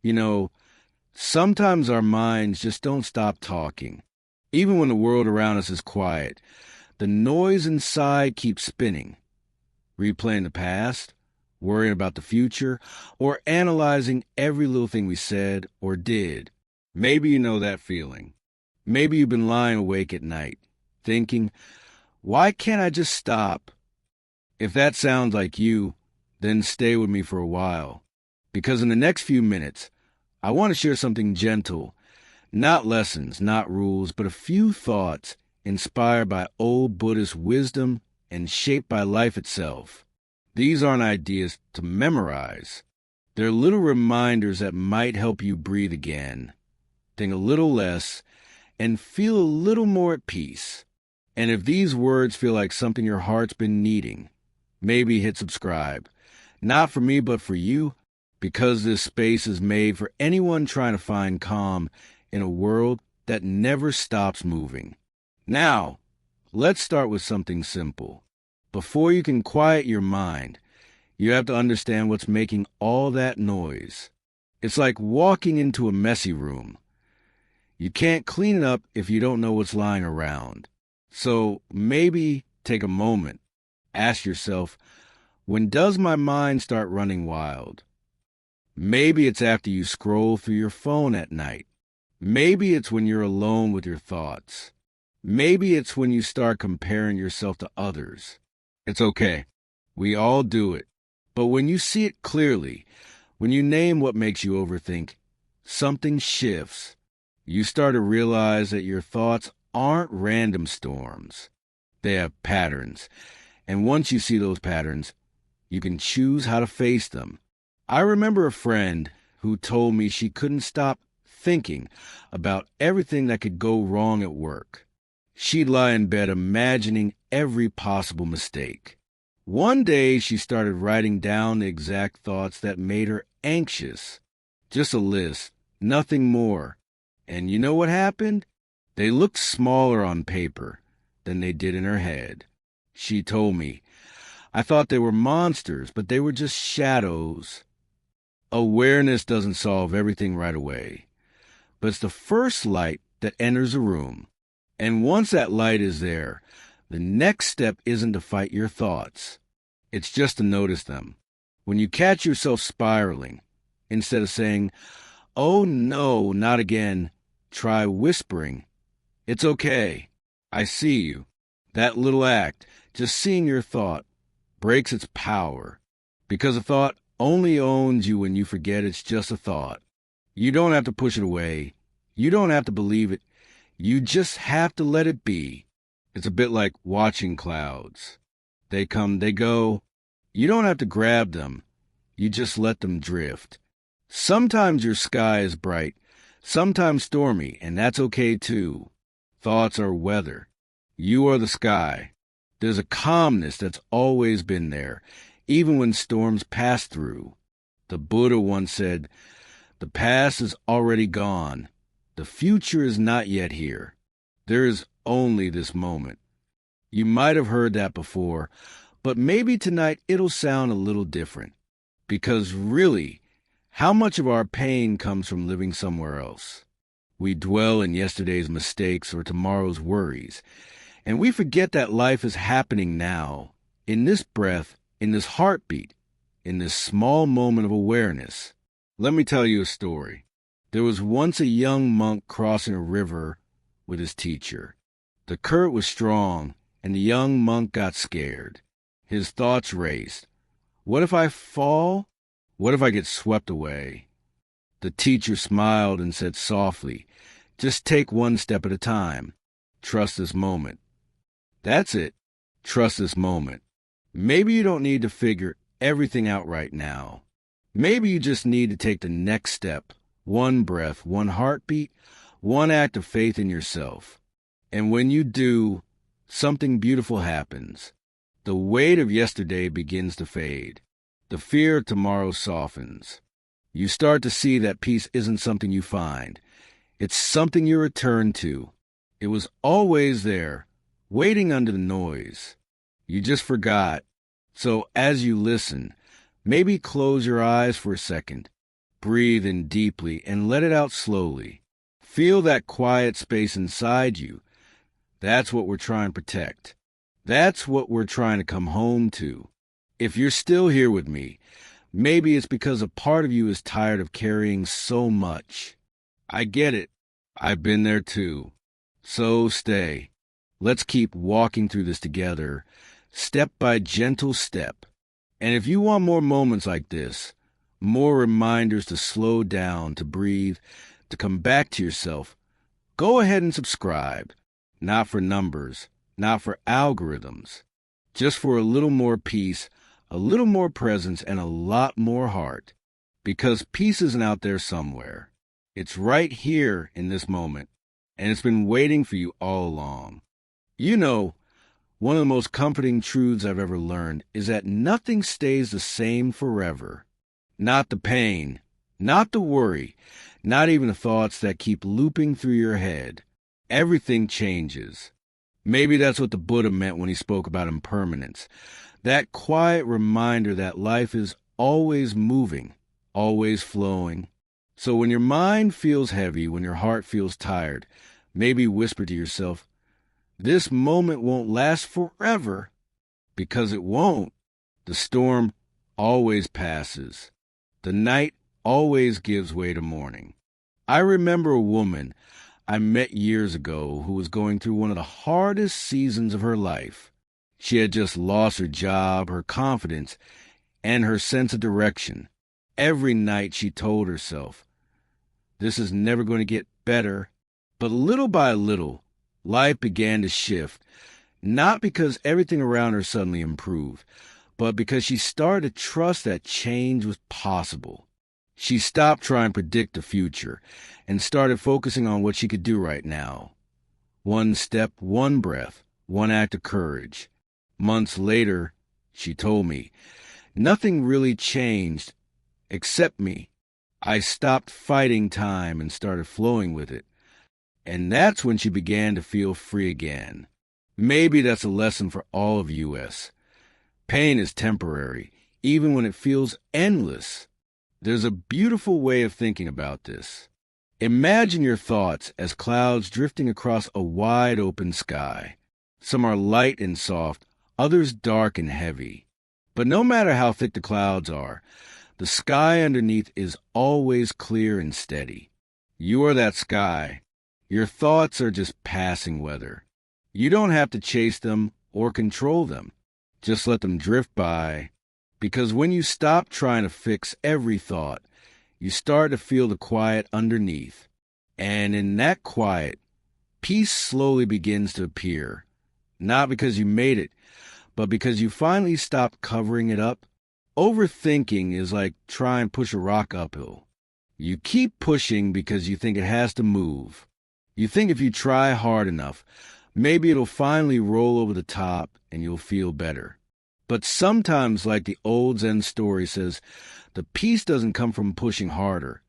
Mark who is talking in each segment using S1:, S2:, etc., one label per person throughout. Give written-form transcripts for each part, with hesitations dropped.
S1: You know, sometimes our minds just don't stop talking. Even when the world around us is quiet, the noise inside keeps spinning, replaying the past, worrying about the future, or analyzing every little thing we said or did. Maybe you know that feeling. Maybe you've been lying awake at night, thinking, why can't I just stop? If that sounds like you, then stay with me for a while. Because in the next few minutes, I want to share something gentle, not lessons, not rules, but a few thoughts inspired by old Buddhist wisdom and shaped by life itself. These aren't ideas to memorize. They're little reminders that might help you breathe again, think a little less, and feel a little more at peace. And if these words feel like something your heart's been needing, maybe hit subscribe. Not for me, but for you, because this space is made for anyone trying to find calm in a world that never stops moving. Now, let's start with something simple. Before you can quiet your mind, you have to understand what's making all that noise. It's like walking into a messy room. You can't clean it up if you don't know what's lying around. So maybe take a moment. Ask yourself, when does my mind start running wild? Maybe it's after you scroll through your phone at night. Maybe it's when you're alone with your thoughts. Maybe it's when you start comparing yourself to others. It's okay. We all do it. But when you see it clearly, when you name what makes you overthink, something shifts. You start to realize that your thoughts aren't random storms. They have patterns. And once you see those patterns, you can choose how to face them. I remember a friend who told me she couldn't stop thinking about everything that could go wrong at work. She'd lie in bed imagining every possible mistake. One day she started writing down the exact thoughts that made her anxious. Just a list, nothing more. And you know what happened? They looked smaller on paper than they did in her head. She told me, I thought they were monsters, but they were just shadows. Awareness doesn't solve everything right away, but it's the first light that enters a room. And once that light is there, the next step isn't to fight your thoughts. It's just to notice them. When you catch yourself spiraling, instead of saying, oh no, not again, try whispering, it's okay, I see you. That little act, just seeing your thought, breaks its power, because a thought only owns you when you forget it's just a thought. You don't have to push it away. You don't have to believe it. You just have to let it be. It's a bit like watching clouds. They come, they go. You don't have to grab them. You just let them drift. Sometimes your sky is bright, sometimes stormy, and that's okay too. Thoughts are weather. You are the sky. There's a calmness that's always been there, even when storms pass through. The Buddha once said, the past is already gone. The future is not yet here. There is only this moment. You might have heard that before, but maybe tonight it'll sound a little different. Because really, how much of our pain comes from living somewhere else? We dwell in yesterday's mistakes or tomorrow's worries, and we forget that life is happening now, in this breath, in this heartbeat, in this small moment of awareness. Let me tell you a story. There was once a young monk crossing a river with his teacher. The current was strong, and the young monk got scared. His thoughts raced. What if I fall? What if I get swept away? The teacher smiled and said softly, just take one step at a time. Trust this moment. That's it. Trust this moment. Maybe you don't need to figure everything out right now. Maybe you just need to take the next step. One breath, one heartbeat, one act of faith in yourself. And when you do, something beautiful happens. The weight of yesterday begins to fade. The fear of tomorrow softens. You start to see that peace isn't something you find. It's something you return to. It was always there, waiting under the noise. You just forgot. So as you listen, maybe close your eyes for a second. Breathe in deeply and let it out slowly. Feel that quiet space inside you. That's what we're trying to protect. That's what we're trying to come home to. If you're still here with me, maybe it's because a part of you is tired of carrying so much. I get it. I've been there too. So stay. Let's keep walking through this together, step by gentle step. And if you want more moments like this, more reminders to slow down, to breathe, to come back to yourself, go ahead and subscribe. Not for numbers, not for algorithms, just for a little more peace, a little more presence, and a lot more heart. Because peace isn't out there somewhere. It's right here in this moment, and it's been waiting for you all along. You know, one of the most comforting truths I've ever learned is that nothing stays the same forever. Not the pain, not the worry, not even the thoughts that keep looping through your head. Everything changes. Maybe that's what the Buddha meant when he spoke about impermanence. That quiet reminder that life is always moving, always flowing. So when your mind feels heavy, when your heart feels tired, maybe whisper to yourself, this moment won't last forever, because it won't. The storm always passes. The night always gives way to morning. I remember a woman I met years ago who was going through one of the hardest seasons of her life. She had just lost her job, her confidence, and her sense of direction. Every night she told herself, this is never going to get better. But little by little, life began to shift, not because everything around her suddenly improved, but because she started to trust that change was possible. She stopped trying to predict the future and started focusing on what she could do right now. One step, one breath, one act of courage. Months later, she told me, nothing really changed except me. I stopped fighting time and started flowing with it. And that's when she began to feel free again. Maybe that's a lesson for all of us. Pain is temporary, even when it feels endless. There's a beautiful way of thinking about this. Imagine your thoughts as clouds drifting across a wide open sky. Some are light and soft, others dark and heavy. But no matter how thick the clouds are, the sky underneath is always clear and steady. You are that sky. Your thoughts are just passing weather. You don't have to chase them or control them. Just let them drift by. Because when you stop trying to fix every thought, you start to feel the quiet underneath. And in that quiet, peace slowly begins to appear. Not because you made it, but because you finally stopped covering it up. Overthinking is like trying to push a rock uphill. You keep pushing because you think it has to move. You think if you try hard enough, maybe it'll finally roll over the top and you'll feel better. But sometimes, like the old Zen story says, the peace doesn't come from pushing harder.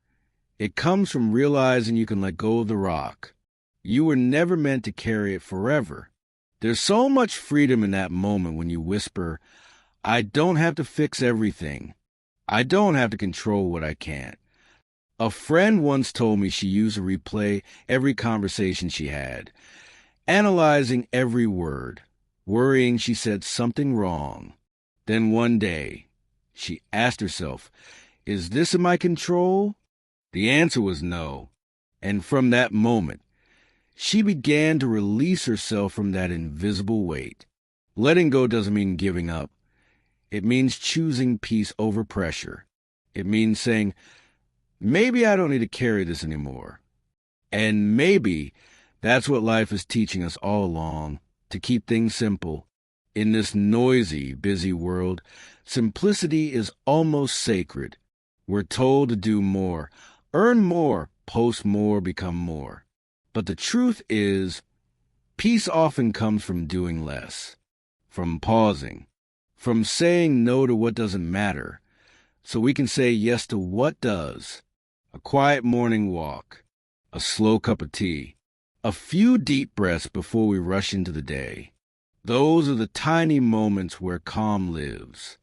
S1: It comes from realizing you can let go of the rock. You were never meant to carry it forever. There's so much freedom in that moment when you whisper, I don't have to fix everything. I don't have to control what I can't. A friend once told me she used to replay every conversation she had, analyzing every word, worrying she said something wrong. Then one day, she asked herself, is this in my control? The answer was no. And from that moment, she began to release herself from that invisible weight. Letting go doesn't mean giving up. It means choosing peace over pressure. It means saying, maybe I don't need to carry this anymore. And maybe that's what life is teaching us all along, to keep things simple. In this noisy, busy world, simplicity is almost sacred. We're told to do more, earn more, post more, become more. But the truth is, peace often comes from doing less, from pausing, from saying no to what doesn't matter, so we can say yes to what does. A quiet morning walk, a slow cup of tea, a few deep breaths before we rush into the day. Those are the tiny moments where calm lives.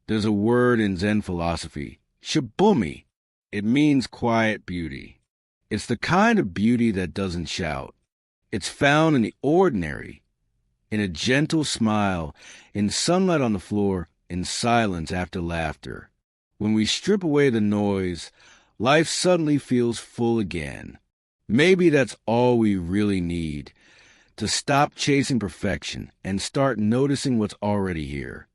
S1: There's a word in Zen philosophy, shibumi, It means quiet beauty. It's the kind of beauty that doesn't shout. It's found in the ordinary, in a gentle smile, in sunlight on the floor, in silence after laughter. When we strip away the noise, life suddenly feels full again. Maybe that's all we really need, to stop chasing perfection and start noticing what's already here.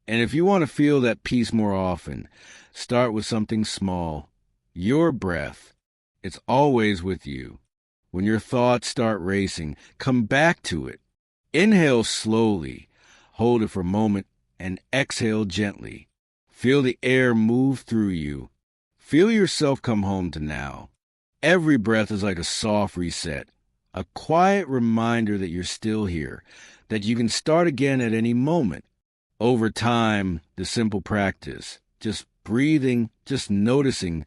S1: And if you want to feel that peace more often, start with something small. Your breath. It's always with you. When your thoughts start racing, come back to it. Inhale slowly, hold it for a moment, and exhale gently. Feel the air move through you. Feel yourself come home to now. Every breath is like a soft reset, a quiet reminder that you're still here, that you can start again at any moment. Over time, the simple practice, just breathing, just noticing,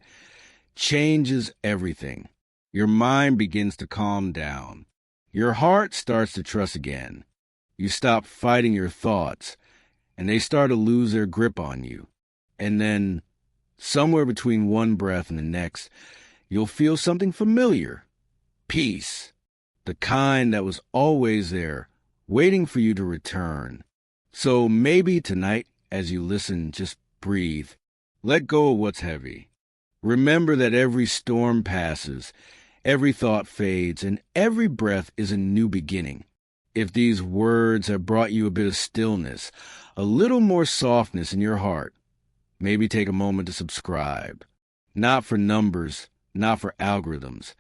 S1: changes everything. Your mind begins to calm down. Your heart starts to trust again. You stop fighting your thoughts, and they start to lose their grip on you. And then, somewhere between one breath and the next, you'll feel something familiar. Peace. The kind that was always there, waiting for you to return. So maybe tonight, as you listen, just breathe. Let go of what's heavy. Remember that every storm passes, every thought fades, and every breath is a new beginning. If these words have brought you a bit of stillness, a little more softness in your heart, maybe take a moment to subscribe. Not for numbers, not for algorithms,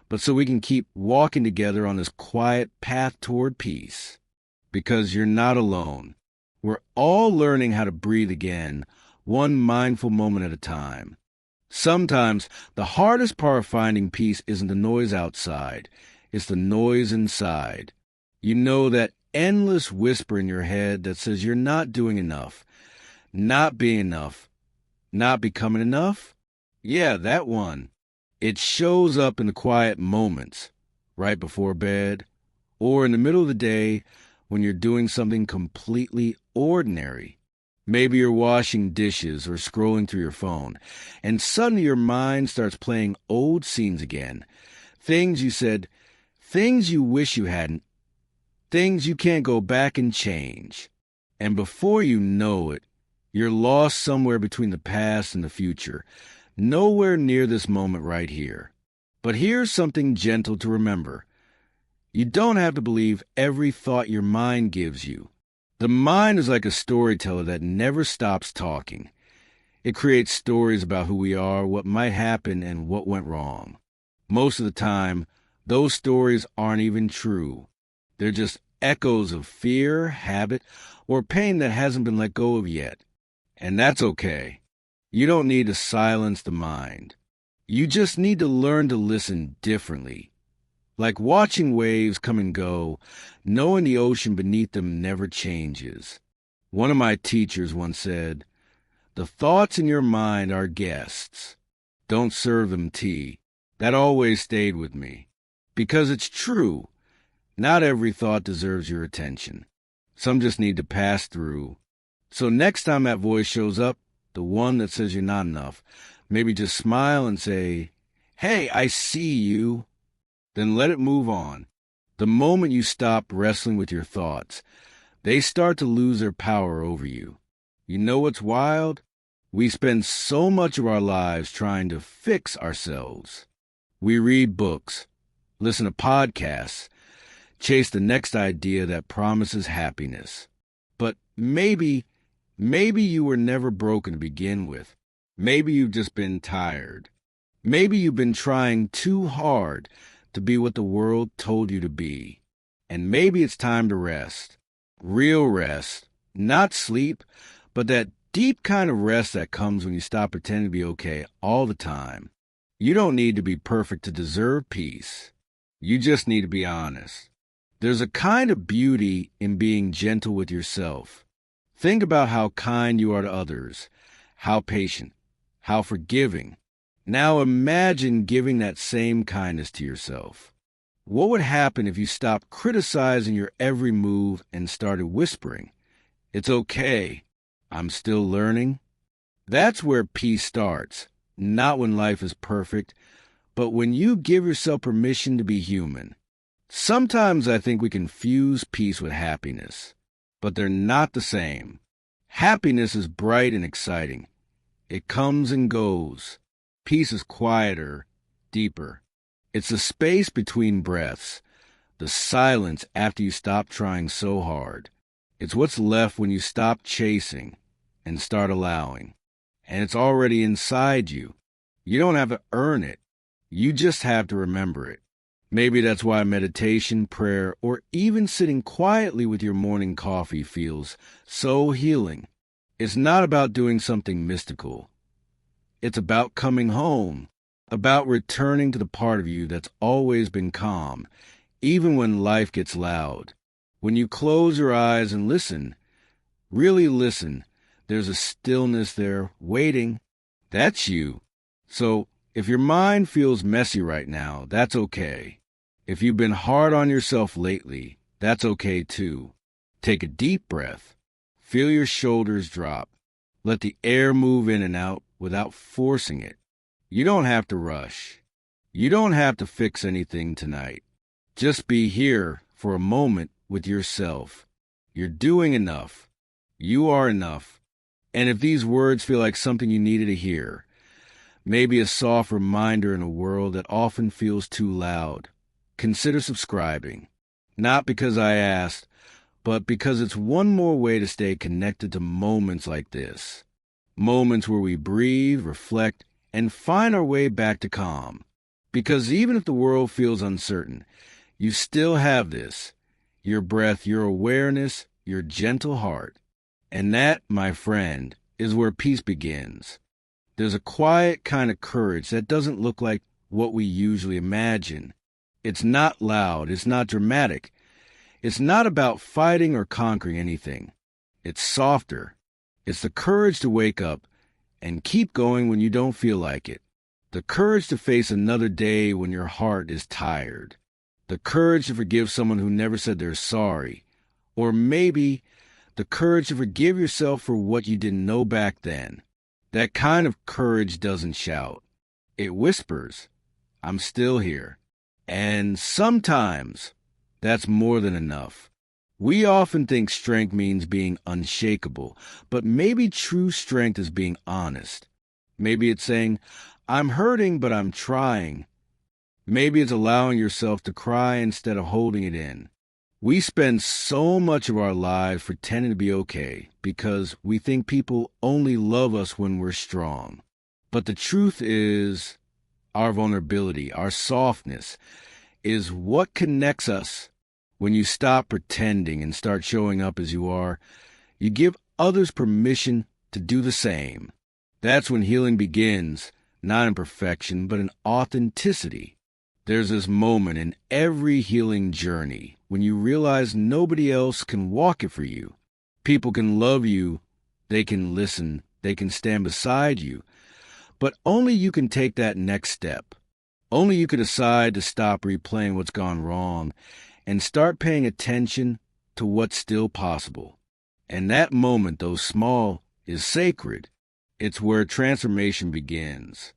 S1: but so we can keep walking together on this quiet path toward peace. Because you're not alone. We're all learning how to breathe again, one mindful moment at a time. Sometimes the hardest part of finding peace isn't the noise outside, it's the noise inside. You know, that endless whisper in your head that says you're not doing enough, not being enough, not becoming enough? Yeah, that one. It shows up in the quiet moments, right before bed, or in the middle of the day when you're doing something completely ordinary. Maybe you're washing dishes or scrolling through your phone, and suddenly your mind starts playing old scenes again. Things you said, things you wish you hadn't, things you can't go back and change. And before you know it, you're lost somewhere between the past and the future, nowhere near this moment right here. But here's something gentle to remember. You don't have to believe every thought your mind gives you. The mind is like a storyteller that never stops talking. It creates stories about who we are, what might happen, and what went wrong. Most of the time, those stories aren't even true. They're just echoes of fear, habit, or pain that hasn't been let go of yet. And that's okay. You don't need to silence the mind. You just need to learn to listen differently. Like watching waves come and go, knowing the ocean beneath them never changes. One of my teachers once said, "The thoughts in your mind are guests. Don't serve them tea." That always stayed with me. Because it's true. Not every thought deserves your attention. Some just need to pass through. So next time that voice shows up, the one that says you're not enough, maybe just smile and say, "Hey, I see you." Then let it move on. The moment you stop wrestling with your thoughts, they start to lose their power over you. You know what's wild? We spend so much of our lives trying to fix ourselves. We read books, listen to podcasts, chase the next idea that promises happiness. But maybe you were never broken to begin with. Maybe you've just been tired. Maybe you've been trying too hard to be what the world told you to be. And maybe it's time to rest. Real rest. Not sleep, but that deep kind of rest that comes when you stop pretending to be okay all the time. You don't need to be perfect to deserve peace. You just need to be honest. There's a kind of beauty in being gentle with yourself. Think about how kind you are to others, how patient, how forgiving. Now imagine giving that same kindness to yourself. What would happen if you stopped criticizing your every move and started whispering, "It's okay. I'm still learning"? That's where peace starts. not when life is perfect, but when you give yourself permission to be human. Sometimes I think we confuse peace with happiness, but they're not the same. Happiness is bright and exciting. It comes and goes. Peace is quieter, deeper. It's the space between breaths, the silence after you stop trying so hard. It's what's left when you stop chasing and start allowing. And it's already inside you. You don't have to earn it. You just have to remember it. Maybe that's why meditation, prayer, or even sitting quietly with your morning coffee feels so healing. It's not about doing something mystical. It's about coming home, about returning to the part of you that's always been calm, even when life gets loud. When you close your eyes and listen, really listen, there's a stillness there waiting. That's you. So if your mind feels messy right now, that's okay. If you've been hard on yourself lately, that's okay too. Take a deep breath. Feel your shoulders drop. Let the air move in and out without forcing it. You don't have to rush. You don't have to fix anything tonight. Just be here for a moment with yourself. You're doing enough. You are enough. And if these words feel like something you needed to hear, maybe a soft reminder in a world that often feels too loud, consider subscribing. Not because I asked, but because it's one more way to stay connected to moments like this. Moments where we breathe, reflect, and find our way back to calm. Because even if the world feels uncertain, you still have this, your breath, your awareness, your gentle heart. And that, my friend, is where peace begins. There's a quiet kind of courage that doesn't look like what we usually imagine. It's not loud. It's not dramatic. It's not about fighting or conquering anything. It's softer. It's the courage to wake up and keep going when you don't feel like it. The courage to face another day when your heart is tired. The courage to forgive someone who never said they're sorry. Or maybe the courage to forgive yourself for what you didn't know back then. That kind of courage doesn't shout. It whispers, I'm still here. And sometimes that's more than enough. We often think strength means being unshakable, but maybe true strength is being honest. Maybe it's saying, I'm hurting, but I'm trying. Maybe it's allowing yourself to cry instead of holding it in. We spend so much of our lives pretending to be okay because we think people only love us when we're strong. But the truth is, our vulnerability, our softness, is what connects us. When you stop pretending and start showing up as you are, you give others permission to do the same. That's when healing begins, not in perfection, but in authenticity. There's this moment in every healing journey when you realize nobody else can walk it for you. People can love you, they can listen, they can stand beside you, but only you can take that next step. Only you can decide to stop replaying what's gone wrong and start paying attention to what's still possible. And that moment, though small, is sacred. It's where transformation begins.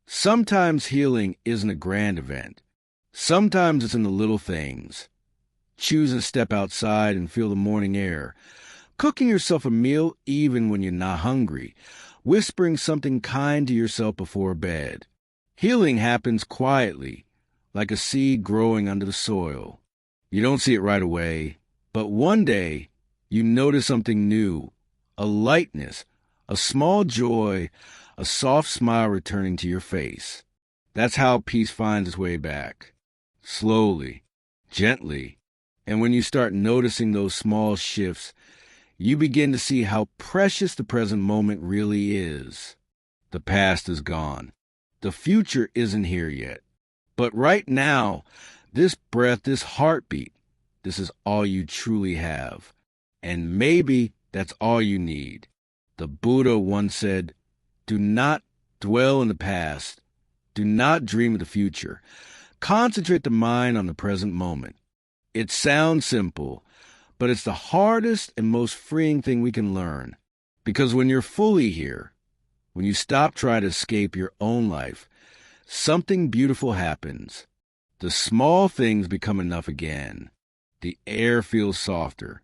S1: Sometimes healing isn't a grand event. Sometimes it's in the little things. Choosing to step outside and feel the morning air. Cooking yourself a meal even when you're not hungry. Whispering something kind to yourself before bed. Healing happens quietly, like a seed growing under the soil. You don't see it right away, but one day you notice something new, a lightness, a small joy, a soft smile returning to your face. That's how peace finds its way back. Slowly, gently, and when you start noticing those small shifts, you begin to see how precious the present moment really is. The past is gone. The future isn't here yet. But right now, this breath, this heartbeat, this is all you truly have. And maybe that's all you need. The Buddha once said, do not dwell in the past. Do not dream of the future. Concentrate the mind on the present moment. It sounds simple, but it's the hardest and most freeing thing we can learn. Because when you're fully here, When you stop trying to escape your own life, something beautiful happens. The small things become enough again. The air feels softer.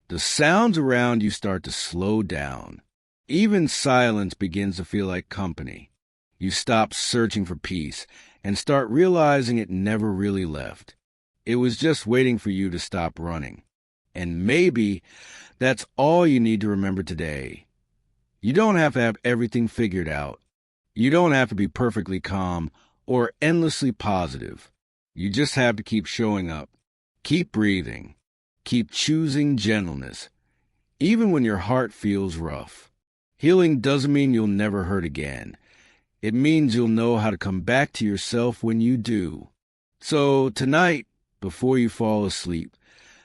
S1: The sounds around you start to slow down. Even silence begins to feel like company. You stop searching for peace and start realizing it never really left. It was just waiting for you to stop running. And maybe that's all you need to remember today. You don't have to have everything figured out. You don't have to be perfectly calm or endlessly positive. You just have to keep showing up. Keep breathing. Keep choosing gentleness, even when your heart feels rough. Healing doesn't mean you'll never hurt again. It means you'll know how to come back to yourself when you do. So tonight, before you fall asleep,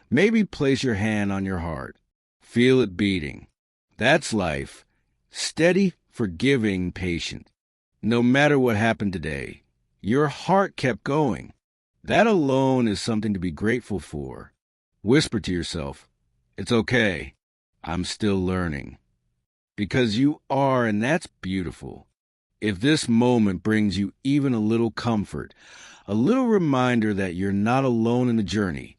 S1: maybe place your hand on your heart. Feel it beating. That's life. Steady, forgiving, patient. No matter what happened today, your heart kept going. That alone is something to be grateful for. Whisper to yourself, it's okay. I'm still learning. Because you are, and that's beautiful. If this moment brings you even a little comfort, a little reminder that you're not alone in the journey,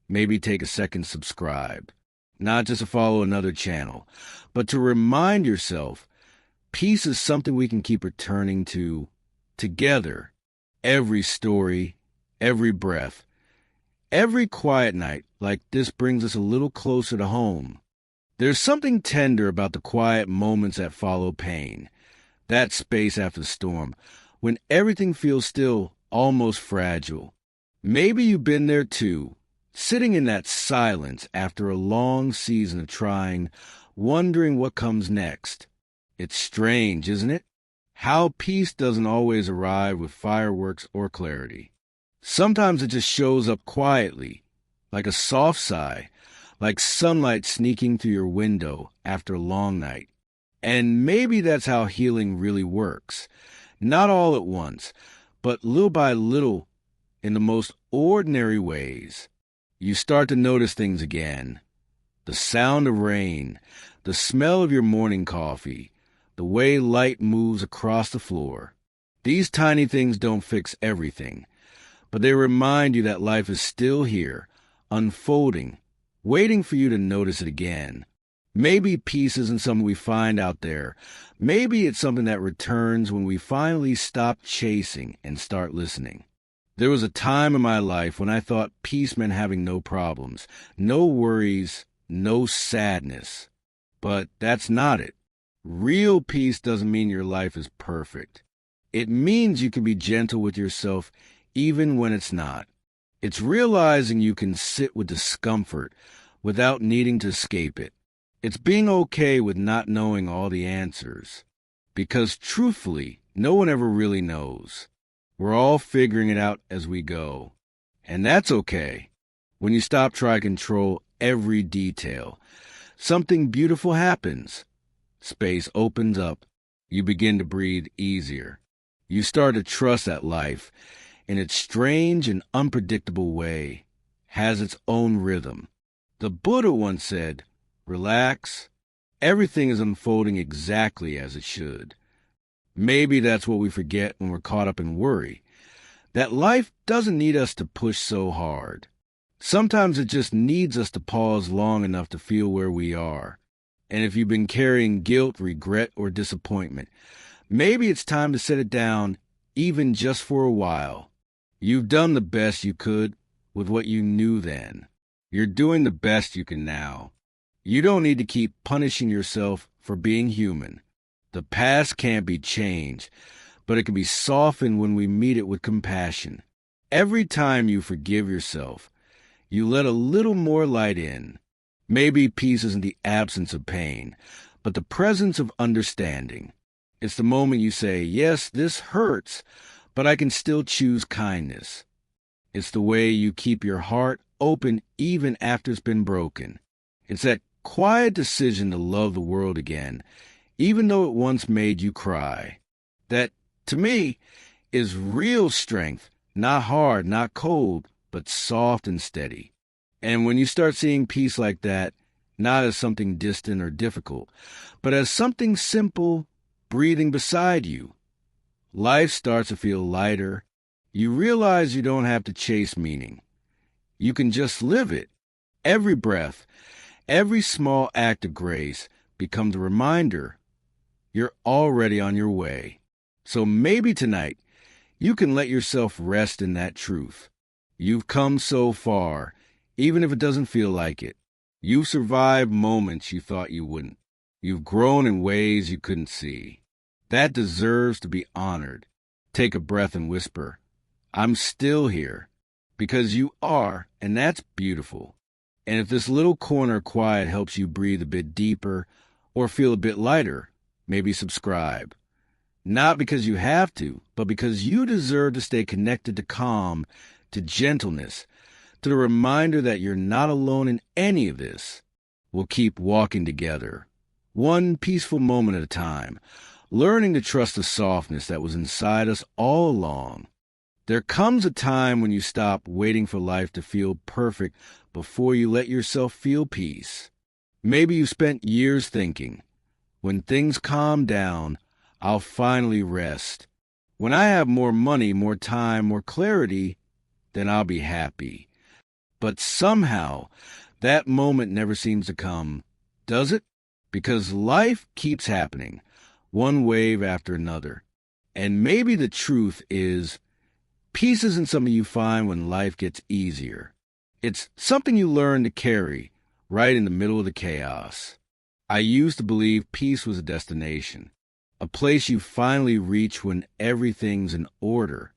S1: maybe take a second to subscribe. Not just to follow another channel, but to remind yourself peace is something we can keep returning to together. Every story, every breath, every quiet night like this brings us a little closer to home. There's something tender about the quiet moments that follow pain, that space after the storm, when everything feels still, almost fragile. Maybe you've been there too, sitting in that silence after a long season of trying, wondering what comes next. It's strange, isn't it? How peace doesn't always arrive with fireworks or clarity. Sometimes it just shows up quietly, like a soft sigh, like sunlight sneaking through your window after a long night. And maybe that's how healing really works. Not all at once, but little by little, in the most ordinary ways. You start to notice things again. The sound of rain, the smell of your morning coffee, the way light moves across the floor. These tiny things don't fix everything, but they remind you that life is still here, unfolding, waiting for you to notice it again. Maybe peace isn't something we find out there. Maybe it's something that returns when we finally stop chasing and start listening. There was a time in my life when I thought peace meant having no problems, no worries, no sadness. But that's not it. Real peace doesn't mean your life is perfect. It means you can be gentle with yourself even when it's not. It's realizing you can sit with discomfort without needing to escape it. It's being okay with not knowing all the answers. Because truthfully, no one ever really knows. We're all figuring it out as we go. And that's okay. When you stop trying to control every detail, something beautiful happens. Space opens up. You begin to breathe easier. You start to trust that life, in its strange and unpredictable way, has its own rhythm. The Buddha once said, relax. Everything is unfolding exactly as it should. Maybe that's what we forget when we're caught up in worry, that life doesn't need us to push so hard. Sometimes it just needs us to pause long enough to feel where we are. And if you've been carrying guilt, regret, or disappointment, maybe it's time to set it down, even just for a while. You've done the best you could with what you knew then. You're doing the best you can now. You don't need to keep punishing yourself for being human. The past can't be changed, but it can be softened when we meet it with compassion. Every time you forgive yourself, you let a little more light in. Maybe peace isn't the absence of pain, but the presence of understanding. It's the moment you say, yes, this hurts, but I can still choose kindness. It's the way you keep your heart open even after it's been broken. It's that quiet decision to love the world again, even though it once made you cry. That, to me, is real strength, not hard, not cold, but soft and steady. And when you start seeing peace like that, not as something distant or difficult, but as something simple, breathing beside you. Life starts to feel lighter. You realize you don't have to chase meaning. You can just live it. Every breath, every small act of grace becomes a reminder you're already on your way. So maybe tonight you can let yourself rest in that truth. You've come so far, even if it doesn't feel like it. You've survived moments you thought you wouldn't. You've grown in ways you couldn't see. That deserves to be honored. Take a breath and whisper, I'm still here, because you are, and that's beautiful. And if this little corner of quiet helps you breathe a bit deeper or feel a bit lighter, maybe subscribe. Not because you have to, but because you deserve to stay connected to calm, to gentleness, to the reminder that you're not alone in any of this. We'll keep walking together, one peaceful moment at a time, learning to trust the softness that was inside us all along. There comes a time when you stop waiting for life to feel perfect before you let yourself feel peace. Maybe you spent years thinking, when things calm down, I'll finally rest. When I have more money, more time, more clarity, then I'll be happy. But somehow, that moment never seems to come, does it? Because life keeps happening, one wave after another. And maybe the truth is, peace isn't something you find when life gets easier. It's something you learn to carry right in the middle of the chaos. I used to believe peace was a destination, a place you finally reach when everything's in order.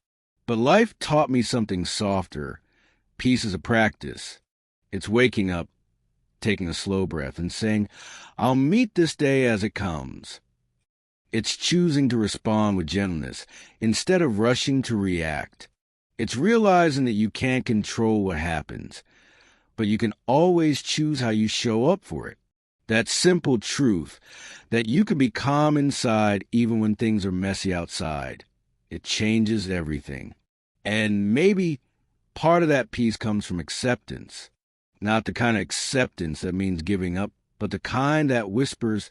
S1: But life taught me something softer. Peace is a practice. It's waking up, taking a slow breath, and saying, I'll meet this day as it comes. It's choosing to respond with gentleness instead of rushing to react. It's realizing that you can't control what happens, but you can always choose how you show up for it. That simple truth that you can be calm inside even when things are messy outside. It changes everything. And maybe part of that peace comes from acceptance. Not the kind of acceptance that means giving up, but the kind that whispers,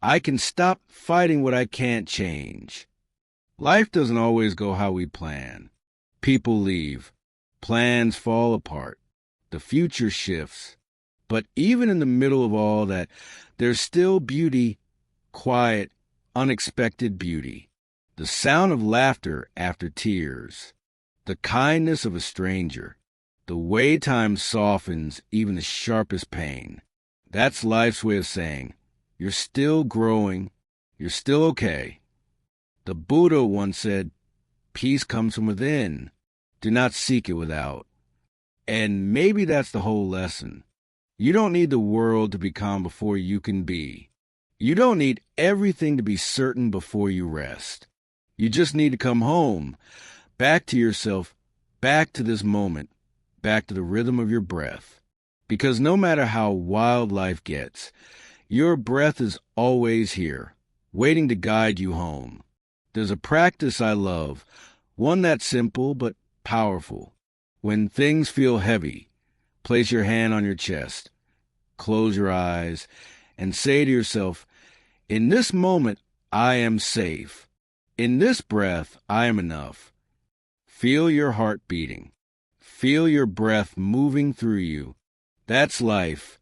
S1: I can stop fighting what I can't change. Life doesn't always go how we plan. People leave. Plans fall apart. The future shifts. But even in the middle of all that, there's still beauty, quiet, unexpected beauty. The sound of laughter after tears. The kindness of a stranger. The way time softens even the sharpest pain. That's life's way of saying, you're still growing, you're still okay. The Buddha once said, peace comes from within. Do not seek it without. And maybe that's the whole lesson. You don't need the world to be calm before you can be. You don't need everything to be certain before you rest. You just need to come home, back to yourself, back to this moment, back to the rhythm of your breath. Because no matter how wild life gets, your breath is always here, waiting to guide you home. There's a practice I love, one that's simple but powerful. When things feel heavy, place your hand on your chest, close your eyes, and say to yourself, in this moment, I am safe. In this breath, I am enough. Feel your heart beating. Feel your breath moving through you. That's life.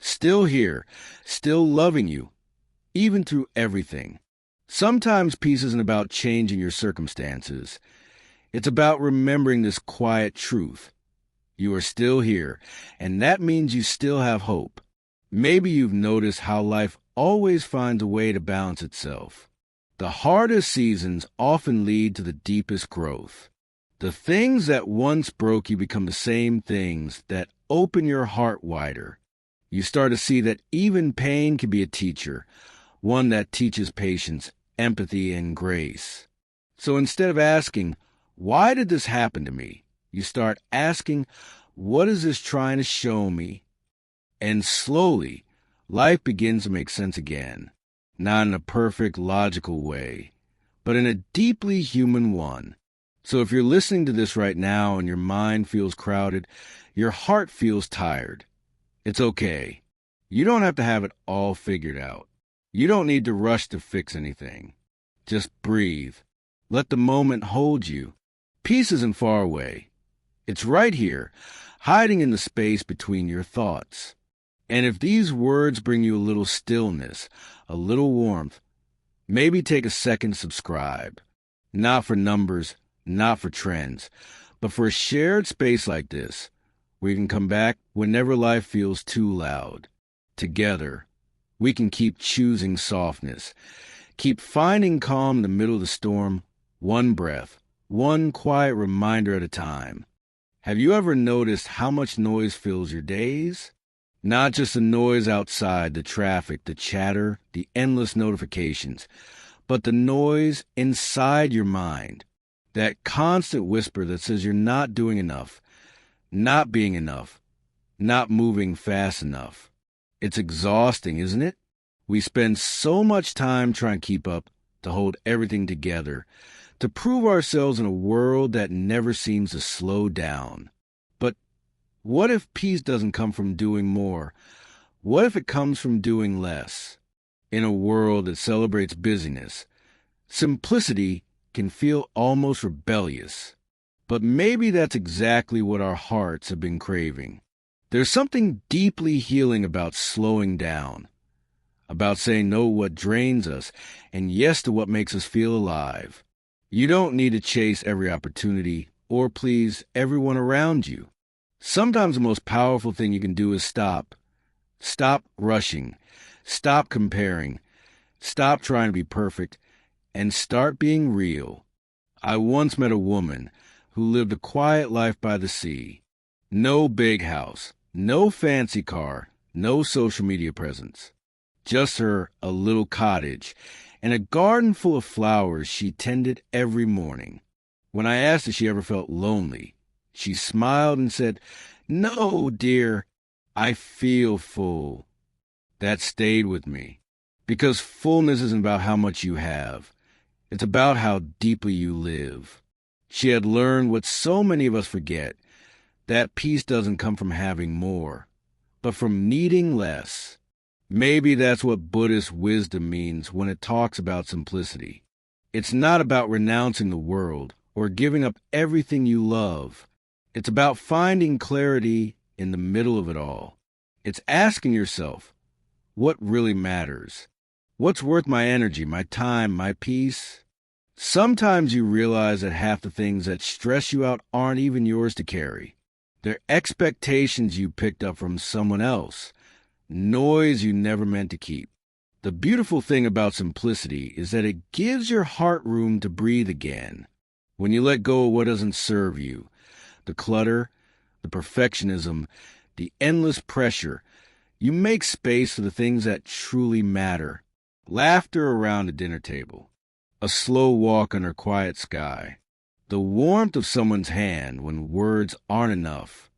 S1: Still here, still loving you, even through everything. Sometimes peace isn't about changing your circumstances. It's about remembering this quiet truth. You are still here, and that means you still have hope. Maybe you've noticed how life always finds a way to balance itself. The hardest seasons often lead to the deepest growth. The things that once broke you become the same things that open your heart wider. You start to see that even pain can be a teacher, one that teaches patience, empathy, and grace. So instead of asking, why did this happen to me? You start asking, what is this trying to show me? And slowly, life begins to make sense again. Not in a perfect, logical way, but in a deeply human one. So if you're listening to this right now and your mind feels crowded, your heart feels tired, it's okay. You don't have to have it all figured out. You don't need to rush to fix anything. Just breathe. Let the moment hold you. Peace isn't far away. It's right here, hiding in the space between your thoughts. And if these words bring you a little stillness, a little warmth, maybe take a second to subscribe. Not for numbers, not for trends, but for a shared space like this, where you can come back whenever life feels too loud. Together, we can keep choosing softness, keep finding calm in the middle of the storm, one breath, one quiet reminder at a time. Have you ever noticed how much noise fills your days? Not just the noise outside, the traffic, the chatter, the endless notifications, but the noise inside your mind. That constant whisper that says you're not doing enough, not being enough, not moving fast enough. It's exhausting, isn't it? We spend so much time trying to keep up, to hold everything together, to prove ourselves in a world that never seems to slow down. But what if peace doesn't come from doing more? What if it comes from doing less? In a world that celebrates busyness, simplicity can feel almost rebellious. But maybe that's exactly what our hearts have been craving. There's something deeply healing about slowing down, about saying no to what drains us and yes to what makes us feel alive. You don't need to chase every opportunity or please everyone around you. Sometimes the most powerful thing you can do is stop. Stop rushing. Stop comparing. Stop trying to be perfect. And start being real. I once met a woman who lived a quiet life by the sea. No big house, no fancy car, no social media presence. Just her a little cottage and a garden full of flowers she tended every morning. When I asked if she ever felt lonely, she smiled and said, "No, dear, I feel full." That stayed with me, because fullness isn't about how much you have. It's about how deeply you live. She had learned what so many of us forget, that peace doesn't come from having more, but from needing less. Maybe that's what Buddhist wisdom means when it talks about simplicity. It's not about renouncing the world or giving up everything you love. It's about finding clarity in the middle of it all. It's asking yourself, what really matters? What's worth my energy, my time, my peace? Sometimes you realize that half the things that stress you out aren't even yours to carry. They're expectations you picked up from someone else. Noise you never meant to keep. The beautiful thing about simplicity is that it gives your heart room to breathe again. When you let go of what doesn't serve you, the clutter, the perfectionism, the endless pressure, you make space for the things that truly matter. Laughter around a dinner table, a slow walk under a quiet sky, the warmth of someone's hand when words aren't enough.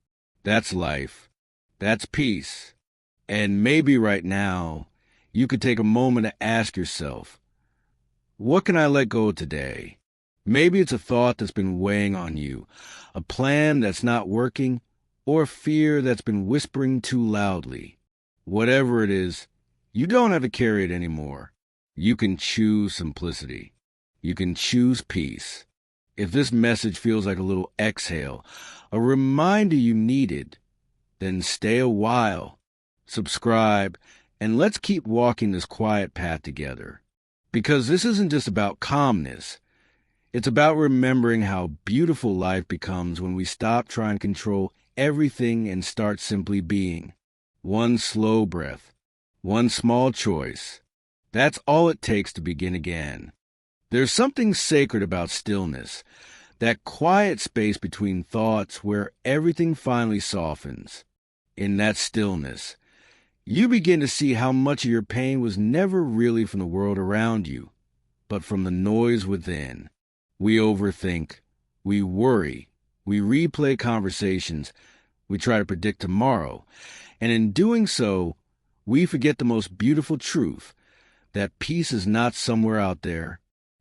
S1: That's life. That's peace. And maybe right now, you could take a moment to ask yourself, what can I let go of today? Maybe it's a thought that's been weighing on you, a plan that's not working, or a fear that's been whispering too loudly. Whatever it is, you don't have to carry it anymore. You can choose simplicity. You can choose peace. If this message feels like a little exhale, a reminder you needed, then stay a while. Subscribe, and let's keep walking this quiet path together. Because this isn't just about calmness. It's about remembering how beautiful life becomes when we stop trying to control everything and start simply being. One slow breath, one small choice. That's all it takes to begin again. There's something sacred about stillness, that quiet space between thoughts where everything finally softens. In that stillness, you begin to see how much of your pain was never really from the world around you, but from the noise within. We overthink, we worry, we replay conversations, we try to predict tomorrow, and in doing so, we forget the most beautiful truth, that peace is not somewhere out there.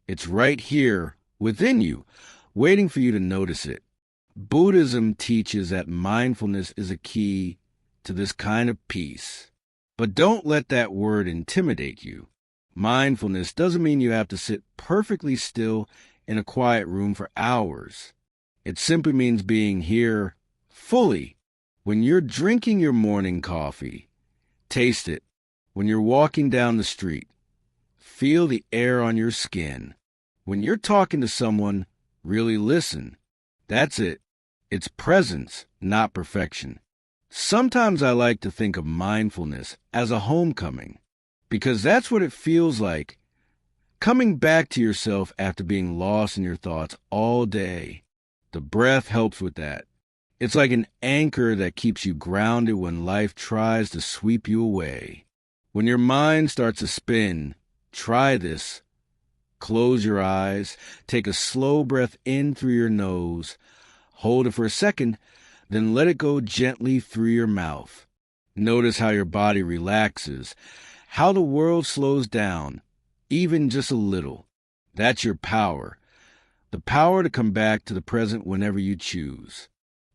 S1: It's right here, within you, waiting for you to notice it. Buddhism teaches that mindfulness is a key to this kind of peace. But don't let that word intimidate you. Mindfulness doesn't mean you have to sit perfectly still in a quiet room for hours. It simply means being here fully. When you're drinking your morning coffee, taste it. When you're walking down the street, feel the air on your skin. When you're talking to someone, really listen. That's it. It's presence, not perfection. Sometimes I like to think of mindfulness as a homecoming, because that's what it feels like, coming back to yourself after being lost in your thoughts all day. The breath helps with that. It's like an anchor that keeps you grounded when life tries to sweep you away. When your mind starts to spin, try this. Close your eyes, take a slow breath in through your nose, hold it for a second, then let it go gently through your mouth. Notice how your body relaxes, how the world slows down, even just a little. That's your power. The power to come back to the present whenever you choose.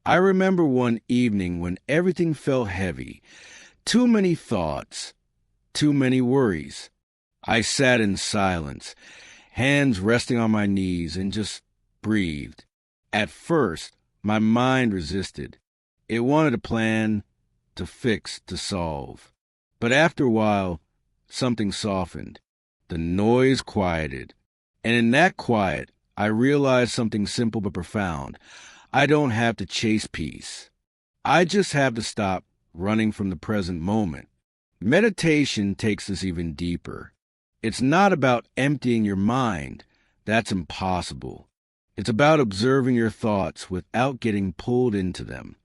S1: I remember one evening when everything felt heavy, too many thoughts, too many worries. I sat in silence, hands resting on my knees, and just breathed. At first, my mind resisted. It wanted to plan, to fix, to solve. But after a while, something softened. The noise quieted. And in that quiet, I realized something simple but profound. I don't have to chase peace. I just have to stop running from the present moment. Meditation takes us even deeper. It's not about emptying your mind. That's impossible. It's about observing your thoughts without getting pulled into them.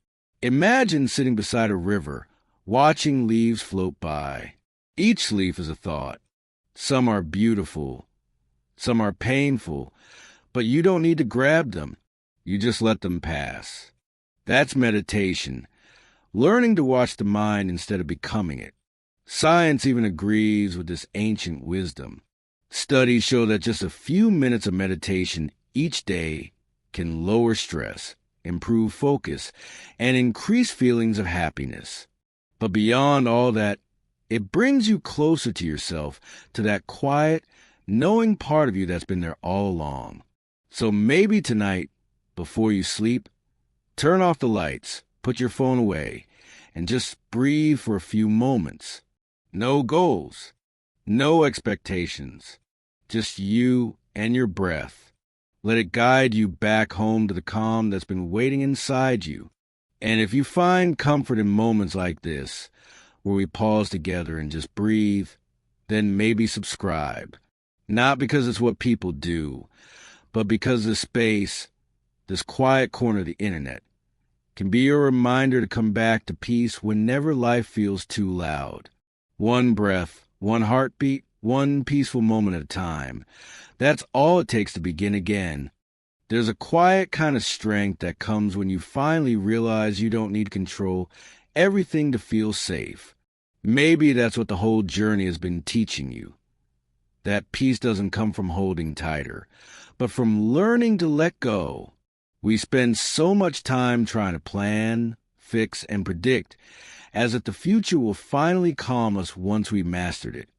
S1: Imagine sitting beside a river, watching leaves float by. Each leaf is a thought. Some are beautiful, some are painful, but you don't need to grab them. You just let them pass. That's meditation, learning to watch the mind instead of becoming it. Science even agrees with this ancient wisdom. Studies show that just a few minutes of meditation each day can lower stress, improve focus, and increase feelings of happiness. But beyond all that, it brings you closer to yourself, to that quiet, knowing part of you that's been there all along. So maybe tonight, before you sleep, turn off the lights, put your phone away, and just breathe for a few moments. No goals, no expectations, just you and your breath. Let it guide you back home to the calm that's been waiting inside you. And if you find comfort in moments like this, where we pause together and just breathe, then maybe subscribe. Not because it's what people do, but because this space, this quiet corner of the internet, can be a reminder to come back to peace whenever life feels too loud. One breath, one heartbeat, one peaceful moment at a time. That's all it takes to begin again. There's a quiet kind of strength that comes when you finally realize you don't need to control everything to feel safe. Maybe that's what the whole journey has been teaching you. That peace doesn't come from holding tighter, but from learning to let go. We spend so much time trying to plan, fix, and predict, as if the future will finally calm us once we mastered it.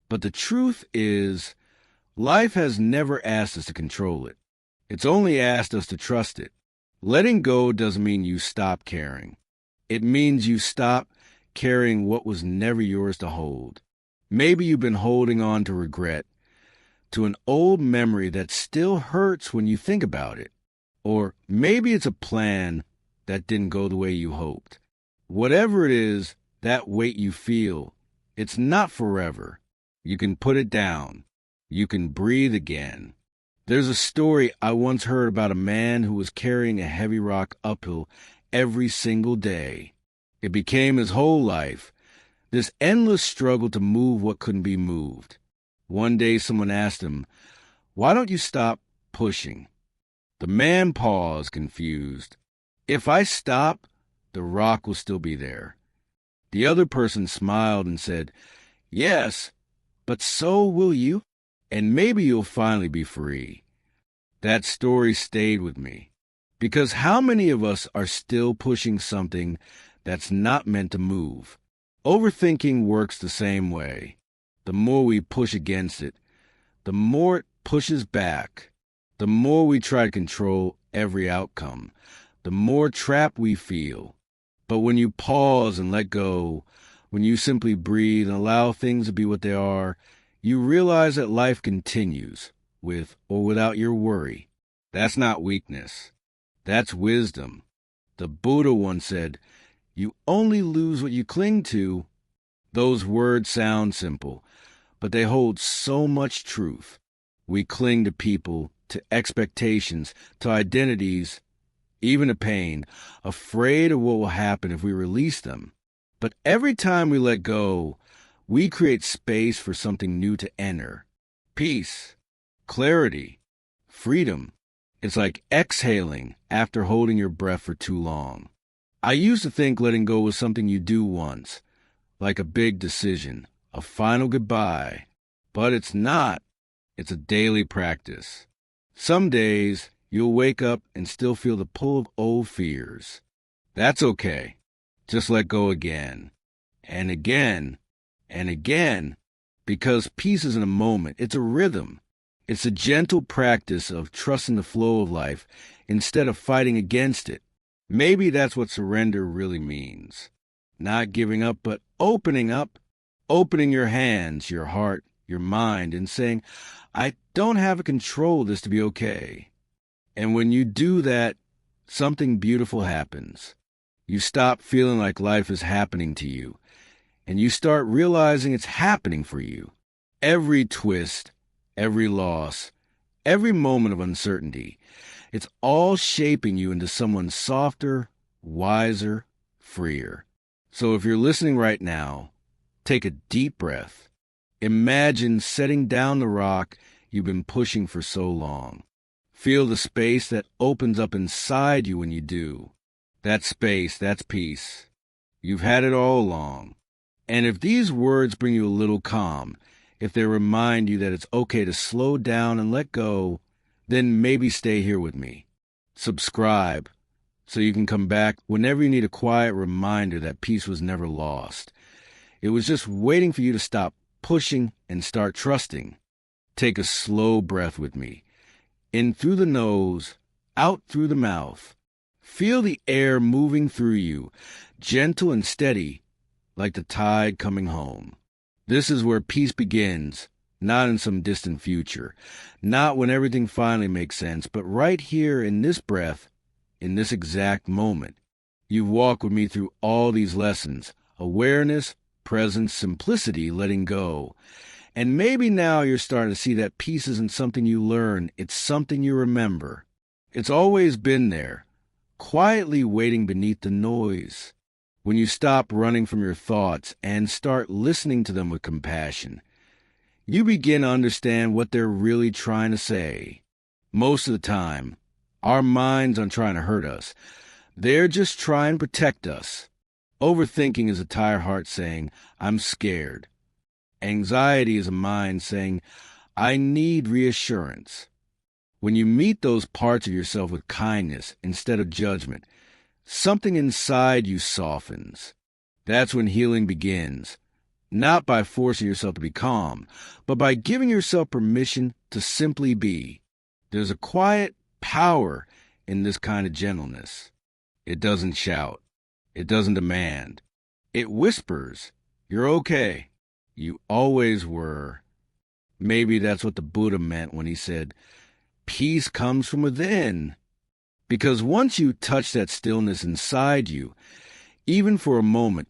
S1: But the truth is, life has never asked us to control it. It's only asked us to trust it. Letting go doesn't mean you stop caring. It means you stop carrying what was never yours to hold. Maybe you've been holding on to regret, to an old memory that still hurts when you think about it. Or maybe it's a plan that didn't go the way you hoped. Whatever it is, that weight you feel, it's not forever. You can put it down. You can breathe again. There's a story I once heard about a man who was carrying a heavy rock uphill every single day. It became his whole life, this endless struggle to move what couldn't be moved. One day someone asked him, "Why don't you stop pushing?" The man paused, confused. "If I stop, the rock will still be there." The other person smiled and said, "Yes, but so will you, and maybe you'll finally be free." That story stayed with me, because how many of us are still pushing something that's not meant to move? Overthinking works the same way. the more we push against it, the more it pushes back. The more we try to control every outcome, the more trapped we feel. But when you pause and let go, when you simply breathe and allow things to be what they are, you realize that life continues, with or without your worry. That's not weakness. That's wisdom. The Buddha once said, "You only lose what you cling to." Those words sound simple, but they hold so much truth. We cling to people, to expectations, to identities, even to pain, afraid of what will happen if we release them. But every time we let go, we create space for something new to enter. Peace, clarity, freedom. It's like exhaling after holding your breath for too long. I used to think letting go was something you do once, like a big decision, a final goodbye. But it's not. It's a daily practice. Some days, you'll wake up and still feel the pull of old fears. That's okay. Just let go again. And again. And again. Because peace isn't a moment. It's a rhythm. It's a gentle practice of trusting the flow of life instead of fighting against it. Maybe that's what surrender really means. Not giving up, but opening up. Opening your hands, your heart, your mind, and saying, I don't have to control this to be okay. And when you do that, something beautiful happens. You stop feeling like life is happening to you, and you start realizing it's happening for you. Every twist, every loss, every moment of uncertainty, it's all shaping you into someone softer, wiser, freer. So if you're listening right now, take a deep breath. Imagine setting down the rock you've been pushing for so long. Feel the space that opens up inside you when you do. That space, that's peace. You've had it all along. And if these words bring you a little calm, if they remind you that it's okay to slow down and let go, then maybe stay here with me. Subscribe so you can come back whenever you need a quiet reminder that peace was never lost. It was just waiting for you to stop pushing and start trusting. Take a slow breath with me. In through the nose, out through the mouth. Feel the air moving through you, gentle and steady, like the tide coming home. This is where peace begins, not in some distant future, not when everything finally makes sense, but right here in this breath, in this exact moment. You've walked with me through all these lessons, awareness, presence, simplicity, letting go. And maybe now you're starting to see that peace isn't something you learn, it's something you remember. It's always been there, quietly waiting beneath the noise. When you stop running from your thoughts and start listening to them with compassion, you begin to understand what they're really trying to say. Most of the time, our minds aren't trying to hurt us. They're just trying to protect us. Overthinking is a tired heart saying, I'm scared. Anxiety is a mind saying, I need reassurance. When you meet those parts of yourself with kindness instead of judgment, something inside you softens. That's when healing begins, not by forcing yourself to be calm, but by giving yourself permission to simply be. There's a quiet power in this kind of gentleness. It doesn't shout. It doesn't demand. It whispers, you're okay. You always were. Maybe that's what the Buddha meant when he said, peace comes from within. Because once you touch that stillness inside you, even for a moment,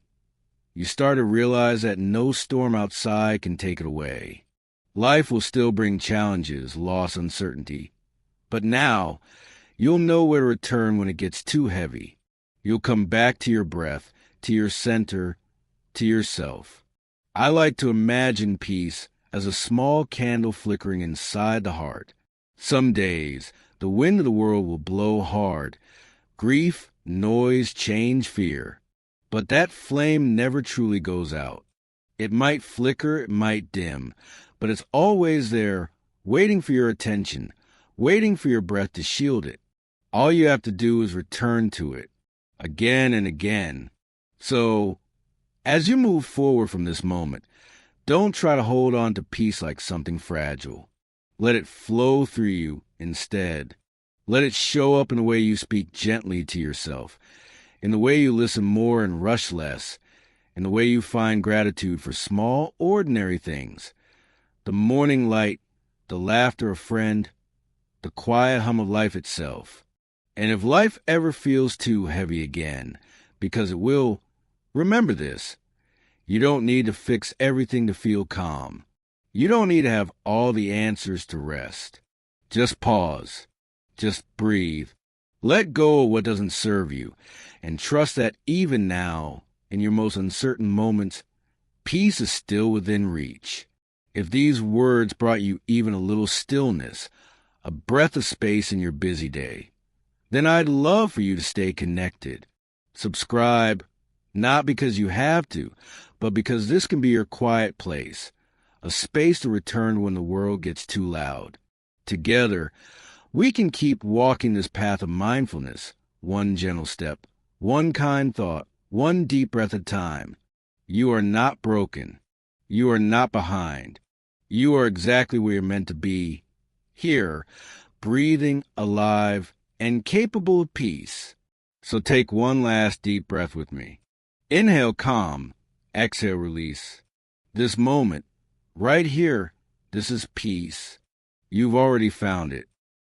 S1: you start to realize that no storm outside can take it away. Life will still bring challenges, loss, uncertainty. But now, you'll know where to return when it gets too heavy. You'll come back to your breath, to your center, to yourself. I like to imagine peace as a small candle flickering inside the heart. Some days, the wind of the world will blow hard. Grief, noise, change, fear. But that flame never truly goes out. It might flicker, it might dim, but it's always there, waiting for your attention, waiting for your breath to shield it. All you have to do is return to it, again and again. So, as you move forward from this moment, Don't try to hold on to peace like something fragile. Let it flow through you instead. Let it show up in the way you speak gently to yourself, in the way you listen more and rush less, in the way you find gratitude for small, ordinary things. The morning light, the laughter of a friend, the quiet hum of life itself. And if life ever feels too heavy again, because it will, remember this. You don't need to fix everything to feel calm. You don't need to have all the answers to rest. Just pause. Just breathe. Let go of what doesn't serve you, and trust that even now, in your most uncertain moments, peace is still within reach. If these words brought you even a little stillness, a breath of space in your busy day, then I'd love for you to stay connected. Subscribe, not because you have to, but because this can be your quiet place, a space to return when the world gets too loud. Together, we can keep walking this path of mindfulness, one gentle step, one kind thought, one deep breath at a time. You are not broken. You are not behind. You are exactly where you're meant to be, here, breathing, alive, and capable of peace. So take one last deep breath with me. Inhale calm, exhale release. This moment, right here, this is peace. You've already found it.